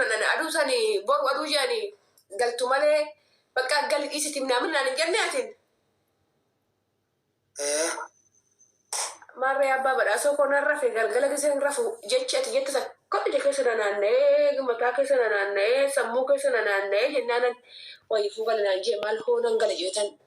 أنا أدو ساني بور أدو جاني قلت مالي بقى قال إيستي منامنا نجناتين مرة يا بابا أسوق نرى في قال كيسن رفو جت جت كل جت كيسن أنا نيج متى كيسن أنا نيج سمو كيسن أنا نيج إننا ويفوق لنا نجي مال هو نقل جيتن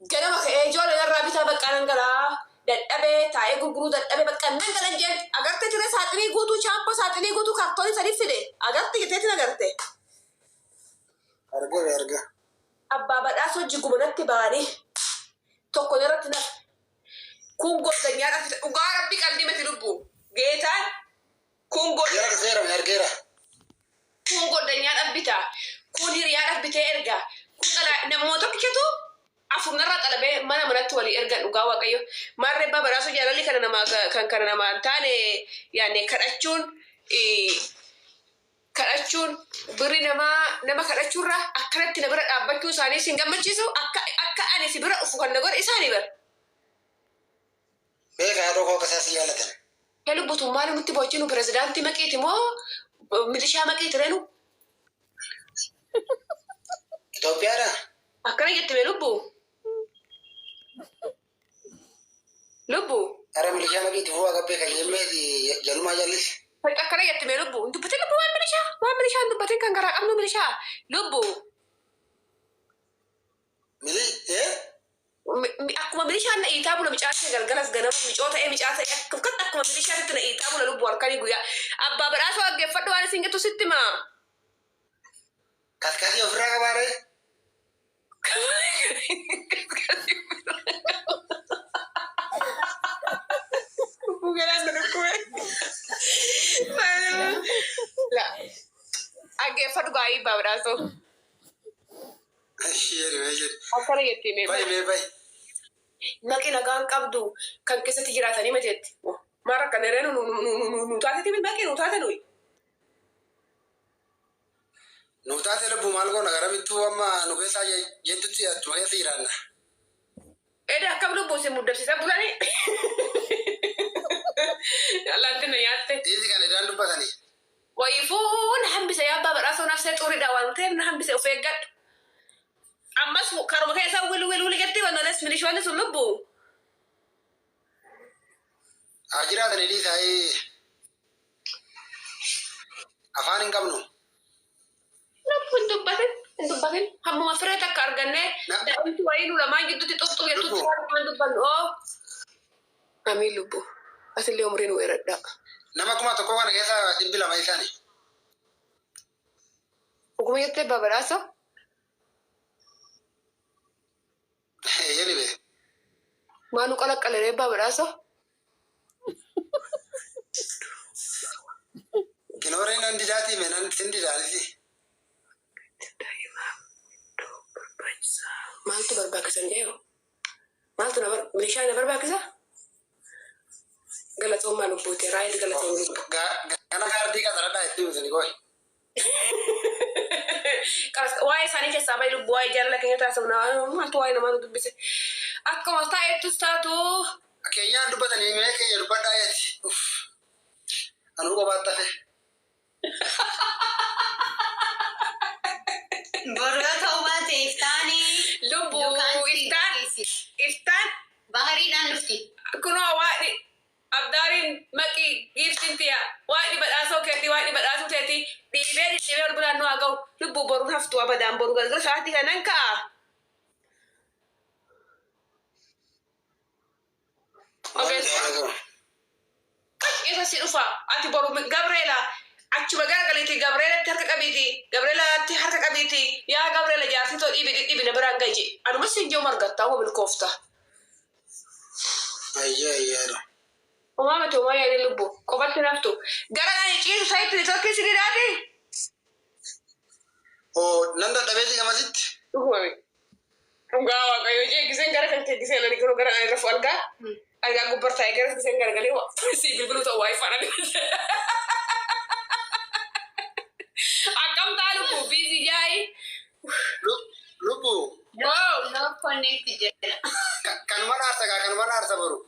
جنا ما كأي جول نرى بيتا بقى نقلا دأبي تاي غوغرو دأبي بقى نقلا جن أقدر تجري ساتني غوتو شامبو ساتني غوتو كارتوني سريف فيلي أقدر تجري نقدر أرجع أبا بدا أسوق جيكوبنا تباني تقول رتنا كونغو الدنيا وقارب بك عندي متلبو جيتان كونغو يا زيرة يا رجيرة كونغو الدنيا أبيتا كوني ريال أبيتا إرجع كونغ نموتك كتو أفهم نرى طلبة ما أنا تولي إرجع وقاوة كيو مرة بابا راسو جالي كان ما تاني يعني كرأتشون بري نما كرأتشون را أكرت نبرة أبكي وساني سينغام مجلسو أكا أنا سبرة أفكار نقول إساني بر بيك هذا هو كساسي يالتن هلو بتو مالي متبوجينو بريزيدانتي مكيتي مو ميليشيا مكيتي رينو إثيوبيا را أكرا يتبه لبو أرى مليشيا مكيت هو أكبر كلمة دي جلما جلس أكرا يتبه لبو أنتو بتين لبو وان ميليشيا أنتو بتين كان غراء أمنو ميليشيا لبو ملي إيه akkuma milishaan na iitaa bula micaasa galgalas ganama micoota micaasa kan akkuma milishaatti na iitaa bula lubbu harkanii guyyaa abbaa badhaasoo aggeeffadhu waan isin gettu sitti maa kaskasii ofirraa qabaare bugelaan na dhukkume la aggeeffadhu gaayii abbaa badhaasoo akkana jettee bay naqi nagaan qabdu kan keessatti jiraatanii mateetti mara kan ereen nu taateti naqi nu taate nuyi nu taate lubbu maal goona garamittuu amma nu keessaa jettutti attu keessa jiraanna ede akkam lubbu isin muddamsiisa bulani allaatti na nyaatte dhiirri kan edaan dubbatanii wayifuu na hambise yaa abbaa badhaasoo nafsee xuridha waan ta'eef na hambise of eeggadhu ammas karuma keessaa wili jetti wannoles milishoonni sun lubbu haa jiraatanii dhiisaa'ee afaan hin qabnu lubbu hin dubbatin hammuma firee takka arganne daa'imti wayii nu lamaan gidduutti xuxxu jettutti waan dubbannu oo amiin lubbu asillee umrii nu weeradha nama kuma tokko kana keessa 200 isaani dhuguma jettee abbaa badhaasoo yeli be maanu qalaqqalee abbaa badhaasoo kinooree nan didaatii mee nan sin didaanisi maaltu barbaachisan jeeru maaltu milishaa na barbaachisa galatoommaa lubbuuti raayit galatoom lubbu gana kaardii qaxaradhaa itti bisani koy waa'ee isaanii keessaa baay'ee lubbu waa'ee jaalala keenya taasifna maaltu waa'ee namaa dubbise akkuma taa'ettus taatu keenyaan dubbatanii mee keenya dubbadhaa yeeti anuu qobaatti hafe Borga ta'uu baate iftaanii lubbu iftaan bahariidhaan dhufti. kunoo waa'ee abdaariin maqii giiftintiya waa'ee badhaasoo keetti waa'ee badhaasuu teetti dhiibee ol bulaan nu haa ga'u lubbu boruun haftu abadaan boru galgala sa'aatii kanan ka'a. Isa si dhufa ati boru Gabreela achuma garagaliiti Gabreelatti harka qabiiti Gabreelatti harka qabiiti yaa Gabreela jaarsitoo dhiibi na biraan gaje anuma sin jiru margattaa hoo milkoofta. ayyaadha Uumamatu uumaa yaadii lubbu qofatti naftu gara nani ciisu sayitti ni tokki si didaati. oo nan dadhabeeti gamasitti Dhugume dhugaa waaqayyo jeegiseen gara kan teegiseen ani garuu gara ani rafu algaa gubbartaa'e gara giseen garagalee si bilbilu ta'u waa'ee faana akkam taa lubbu biizi jaayi lubbu No connect jedha. kanuma naarsa boru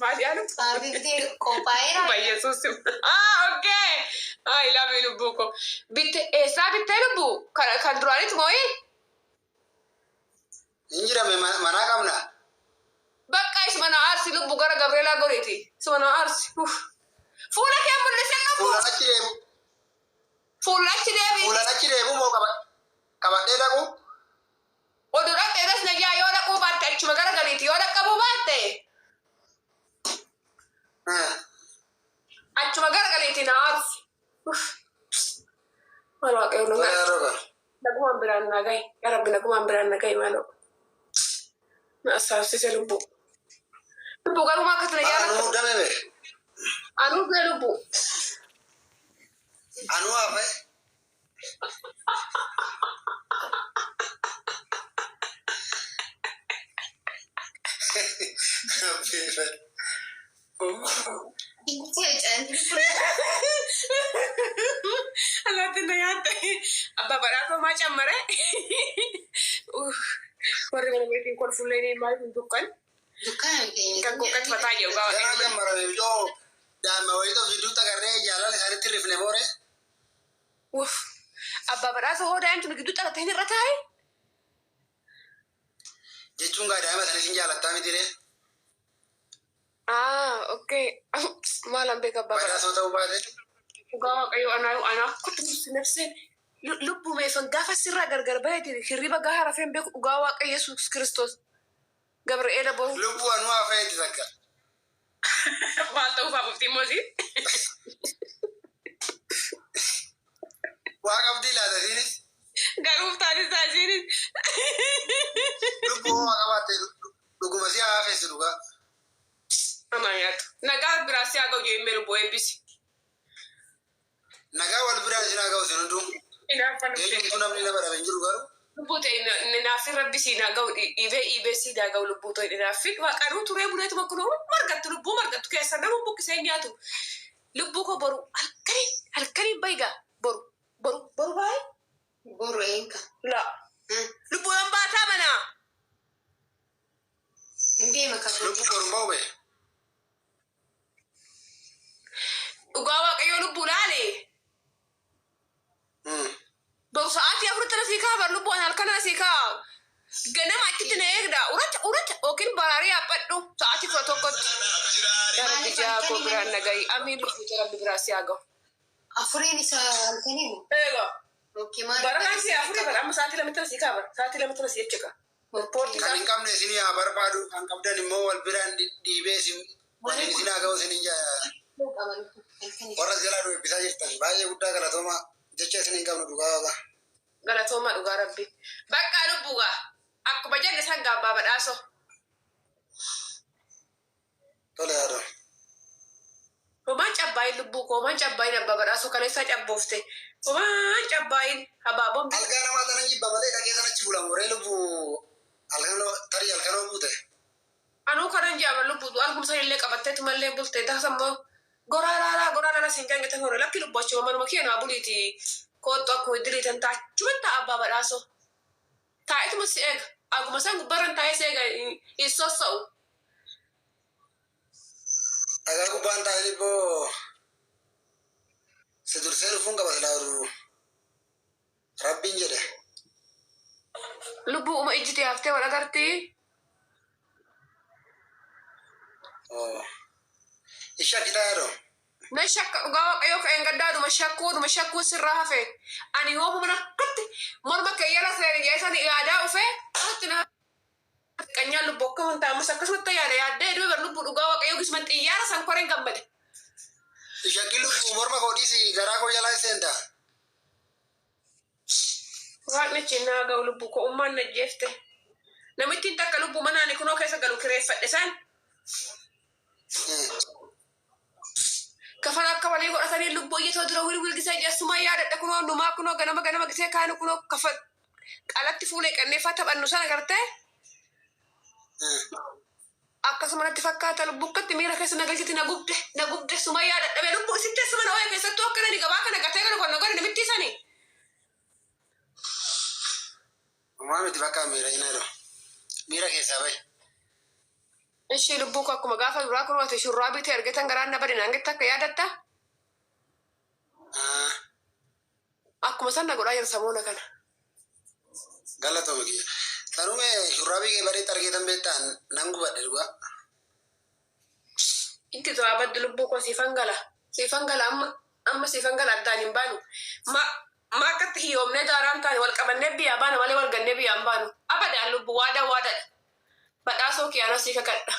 maaliyaanu Abiddi qophaa'eera. bayyesuusi okay Ai love lubbuu ko. Bitte eessaa bittee lubbuu? Kan duraanitti moo'ee? Hin jirame manaa qabna. Bakka isuma na aarsi lubbuu gara Gabreelaa godheeti. Isuma na aarsi. Fuula kee mul'isee lubbuu. Fuulachi deebi moo qabadhee dhaqu? Oduu dhaqxeetas nagaa yoo dhaquu baatte achuma gara galiiti yoo dhaqqabuu baatte. Achuma gara galiiti na aarsi. Maal waaqayyo nu gahe. Nagumaan biraan na gahe. Yaa Rabbi nagumaan biraan na gahe maaloo. Na asaasise lubbuu. Lubbuu garumaa akkasuma jaalladha. Anuu damebe. Anuu gahee lubbuu. Anuu hafe. Allaattiin nyaata. Abbaa badhaasoo maa cammare. Warri mana beekin kolfullee ni maal hin dukkan. Kan qoqqatfataa jiru gaafa Jalaa jammarame yoo daa'ima wayii tokko gidduu tagarree jaalala isaanitti rifne boore. Abbaa badhaasoo hoo daa'imtu nu gidduu xalattee hin irra taa'e. Jechuun gaa daa'ima sana isin jaalattaa mitiree. Okay. Maalan beeka abbaa badhaasoo. Badhaasoo ta'uu baate. Dhugaa waaqayyo anaa kutumus nafseen lubbuu meefan gaafa sirraa gargar baheeti hirriba gahaa rafeen beeku dhugaa waaqayyo Yesuus Kiristoos. Gabri'eela boru. Lubbuu anuu hafeeti takka. Maal ta'uu fa'aa moosi. Waa qabdii laata isiinis. Garuuf taate isaasiinis. Lubbuu waa qabaatte dhuguma si hafeessi dhugaa. Amaa nyaatu. Nagaa biraa si haa ga'u jeemee lubbuu eebbisi. Nagaa wal biraa isin haa ga'u isin hunduu. Eenyuutu namni nama dhabe hin jiru garuu. Lubbuu ta'e naafin rabbi si naa ga'u dhiibee si naa ga'u lubbuu ta'e naafin waaqanuu turee buleetu makkunuu margattu lubbuu margattu keessa nama buqqisee nyaatu. Lubbuu koo boru halkanii bayigaa boru baay'ee. Boru eenka. La. Lubbuu yoo baataa manaa. Ndeema ka. Lubbuu boru mba'u bee. Dhugaa waaqayyoo lubbuu laalee. Boru sa'aatii afurtti na sii kaa lubbuun halkana sii kaa. Ganama achitti na eegda. Urata yookiin baraarii yaabbadhu sa'aatii 11tti. Rabbi jaa koo biraan nagayi. Amiin lubbuu rabbi biraa si haa ga'u. Afuriin isa halkanii moo? Eegaa. Baraan si afurii bara amma sa'aatii lamattana sii kaa bara. Sa'aatii lamattana sii jechuudha. Reporti Kan hin qabne isin haa barbaadu kan qabdan immoo wal biraan dhiibee isin haa ga'u isin warra jalaa eebbisaa jirtan baay'ee guddaa galatooma jecha isin hin qabnu dhugaa baaba. Galatooma dhugaa rabbi. Bakka lubbuugaa akkuma jenne san gaabbaa badhaasoo. Tole yaadu. Homaan cabbaayin lubbuu koo homaan cabbaayin abbaa badhaasoo kaleessaa cabboofte. Homaan cabbaayin habaaboon. Algaa namaa tanan jibba malee dhagee sanatti bulan waree lubbuu tarii halkanoo buute. Anuu kanan jaaba lubbuu algumsa illee qabatteetu mallee bultee taasammoo goraaraara siin gaangatan hore lakki lubbuu achuma manuma keenaa buliiti koottu akkuma diliitan taachumatti abbaa badhaasoo. Taa'ituma si eega alguma san gubbarran taa'ee si eega hin sossa'u. Dhagaa gubbaan taa'een ibboo si dursee dhufuun qaba silaa rabbiin jedhe. Lubbuu uma ijjitee haftee wal agartii. Isha kitaa yaadoo. Na shakka dhugaa waaqayyoo ka'een gaddaadhuma shakkuu sirraa hafe. Ani hooma mana akkatti morma keeyyala seeni jeesani yaadaa dhufee akkatti na qanyaan lubbuu akka hin taa'amus akkasumatti yaaddee duuba lubbuu dhugaa waaqayyoo gisuma xiyyaara san koreen gammade. Shakki lubbuu morma koodhiisi garaa koo jalaa seenta. Waaqni chinnaa ga'u lubbuu koo ummaan najjeefte. Namittiin takka lubbuu manaani kunoo keessa galu kireeffadhe san. Kafana akka walii godhatanii lubbuu iyyatoo dura wilgisee jeessumaa yaadadha kunoo numaa kunoo ganama gisee kaanu kunoo kafa qalatti fuulee qanneeffaa taphannu sana gartee. Akkasuma natti fakkaata lubbukkatti miira keessa nagalchiti na gubde suma yaadadha lubbuu isitti suma na ooyee keessattuu akka nani gabaa kana gatee galu kan nagari namitti sanii. Miti bakka miira hin haadha. Miira keessaa bahe. Ishii lubbuu koo akkuma gaafa duraa kun wate shurraa bitee argatan garaan na badin hangitti akka yaadatta. akkuma sanna godhaa jiru samuuna kana. Galatoomii kiyya. Tanume shurraabii kee bareetti argitan beektaan nan gubadhe dhugaa. Itti to'aa baddi lubbuu koo siifan gala amma siifan gala addaan hin baanu. Ma akkatti hiyyoomnee daaraan taane wal qabannee biyyaa baana malee wal gannee biyyaan baanu. Abadaan lubbuu waadaadha. Badhaasoo kiyyaanoo sii kakadha.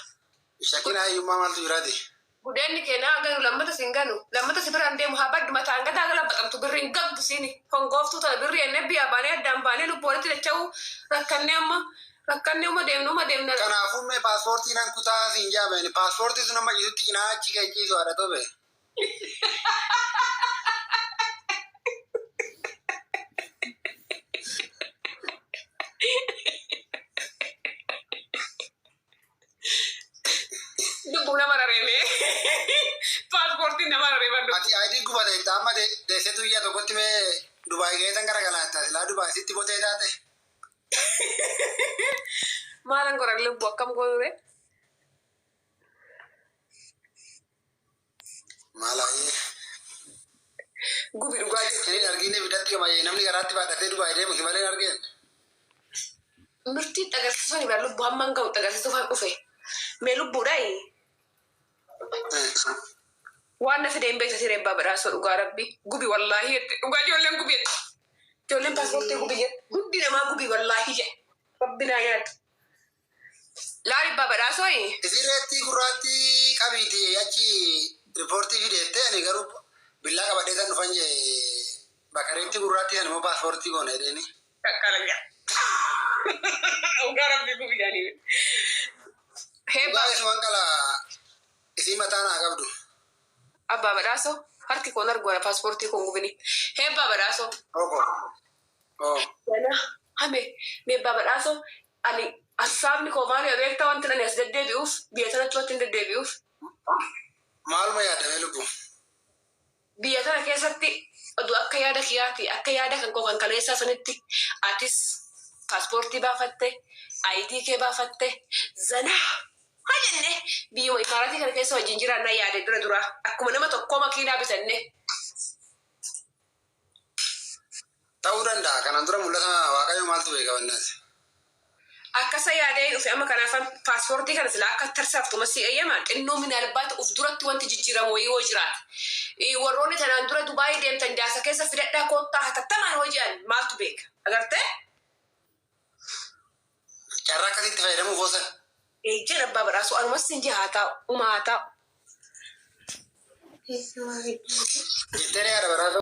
Shakkina hayyummaa maaltu jiraate? Gudeenni keenyaa ganu lammata siin ganu lammata si biraan deemu haa baddu mataan gadaa gala baqamtu birri hin gabdu siini hongooftuu tana birri ennee biyyaa baanee addaan baanee lubbuu walitti dacha'uu rakkannee uma deemna. Kanaafuu mee paaspoortii nan kutaa siin jaameen paaspoortii sun amma jisutti cinaachi kan ciisu haadha tobe. Lubbuu nama rareemee paaspoortiin nama rareeman. Ati aayidii gubate itti amma deessetu iyya tokkotti mee Dubaay geessan gara galaattaa silaa Dubaay sitti botee taate. Maalan goran lubbuu akkam goonure? Maalaayee. Gubi dhugaa jiru. Inni argine bidatti gamayyee namni garaatti baadhatee Dubaay deemu malee argeen. Murtii agarsiisuu ni bara lubbuu hammaan ga'u agarsiisuu kan dhufe. Mee lubbuudhaayi? Waan na fideen beeksa siree abbaa badhaasoo dhugaa rabbi. Gubi wallaahi jette. Dhugaa ijoolleen gubi jette. Ijoolleen paaspoortii gubi jette. Guddi namaa gubi wallaahi jette. Rabbi naa yaadu. Laali abbaa badhaasoo Isireetti gurraatti qabiiti achi riippoortii fideette ani garuu billaa qabadhee san dhufan jee bakareetti gurraatti san immoo paaspoortii goona jedheeni. Kakkalaga. Dhugaa rabbi gubi jaanii. Dhugaa isumaan qala isii mataa naa qabdu. Abbaa badhaasoo harki koon arguudha paaspoortii koon gubini. Abbaa badhaasoo. Yana hame mee abbaa badhaasoo ani assaabni koo maali beektaa wanti nani as deddeebi'uuf biyya sanatti wanti hin deddeebi'uuf. Maaluma yaadamee lubbu? Biyya sana keessatti oduu akka yaada kiyyaati akka yaada kan koo kan kaleessaa sanitti atis paaspoortii baafatte ayitii kee baafatte zanaa. Hajenne biyyuma imaaratii kana keessa wajjin jiraannaa yaade dura akkuma nama tokkoo makiinaa bitanne. Ta'uu danda'a. Kanaan dura mul'ata Waaqayyoo maaltu beeka wannaati? Akkasa yaadee dhufe amma kanaafan paaspoortii kana silaa akka tarsaaftu masii eeyyamaa xinnoo minaalbaata uf duratti wanti jijjiiramu wayii hoo jiraata. Warroonni tanaan dura Dubaayii deemtan jaasa keessa fidadhaa koottaa hatattamaan hoji'an maaltu beeka? Agartee? Carraa akkasitti fayyadamuuf oosan. Ejjeen abbaa badhaasoo anumas siin jee haa taa'u uumaa haa taa'u. Jettee yaada badhaasoo.